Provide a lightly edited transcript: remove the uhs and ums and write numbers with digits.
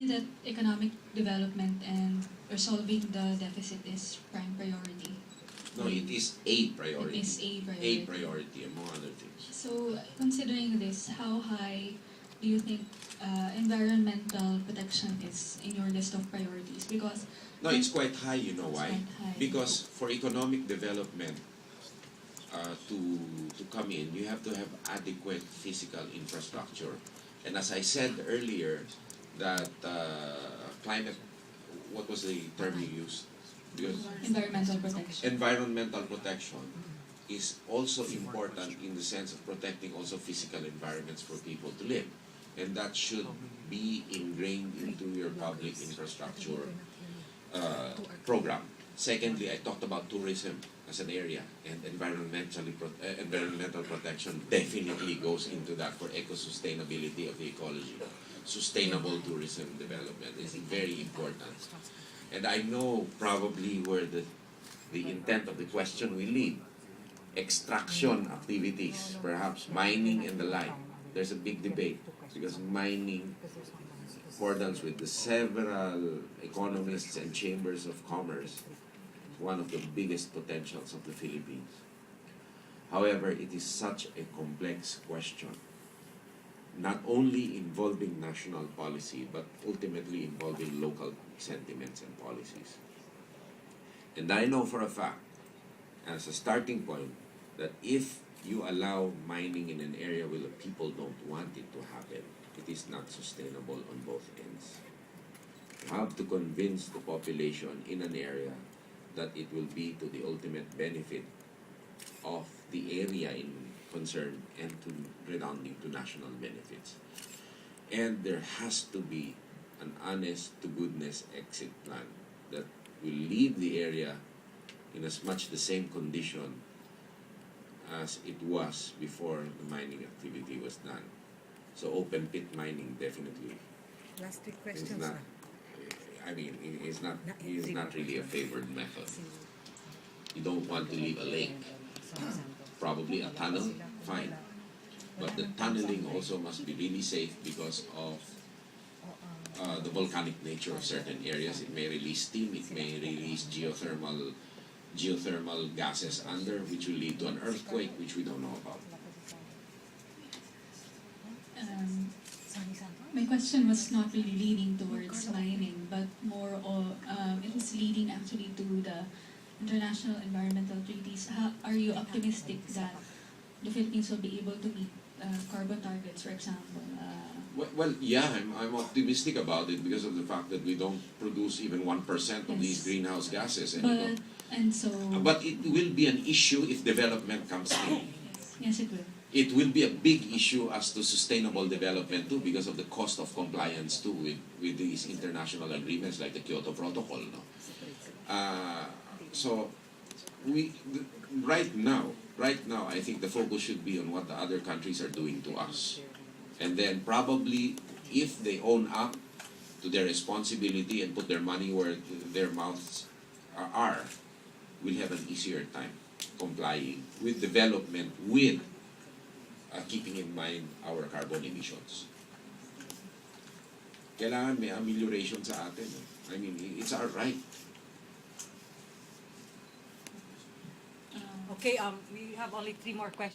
That economic development and resolving the deficit is prime priority. No, it is a priority. It is a priority. A priority, among other things. So, considering this, how high do you think environmental protection is in your list of priorities? Because No, it's quite high, you know it's why? quite high. Because for economic development to come in, you have to have adequate physical infrastructure. And as I said earlier, that climate, what was the term you used? Because Environmental protection. environmental protection is also important in the sense of protecting also physical environments for people to live. And that should be ingrained into your public infrastructure program. Secondly, I talked about tourism as an area, and environmental protection definitely goes into that for eco-sustainability of the ecology. Sustainable tourism development is very important. And I know probably where the intent of the question will lead. Extraction activities, perhaps mining and the like. There's a big debate because mining, in accordance with the several economists and chambers of commerce, is one of the biggest potentials of the Philippines. However, it is such a complex question, not only involving national policy, but ultimately involving local sentiments and policies. And I know for a fact, as a starting point, that if you allow mining in an area where the people don't want it to happen, it is not sustainable on both ends. You have to convince the population in an area that it will be to the ultimate benefit of the area in concern and to redounding to national benefits. And there has to be an honest to goodness exit plan that will leave the area in as much the same condition as it was before the mining activity was done. So open pit mining definitely Last three is questions. not, I mean, it is not really a favored method. You don't want to leave a lake. Probably a tunnel, fine. But the tunneling also must be really safe because of the volcanic nature of certain areas. It may release steam, it may release geothermal gases under, which will lead to an earthquake, which we don't know about. My question was not really leading towards mining, but more of, it was leading actually to the international environmental treaties. Are you optimistic that the Philippines will be able to meet carbon targets, for example? Well, yeah, I'm optimistic about it because of the fact that we don't produce even 1% of these greenhouse gases anymore. But it will be an issue if development comes in. Yes, it will. It will be a big issue as to sustainable development too because of the cost of compliance too with these international agreements like the Kyoto Protocol. No? So right now, I think the focus should be on what the other countries are doing to us. And then probably if they own up to their responsibility and put their money where their mouths are, we'll have an easier time complying with development with keeping in mind our carbon emissions. Kailangan may amelioration sa atin. I mean, it's our right. Okay, we have only 3 more questions.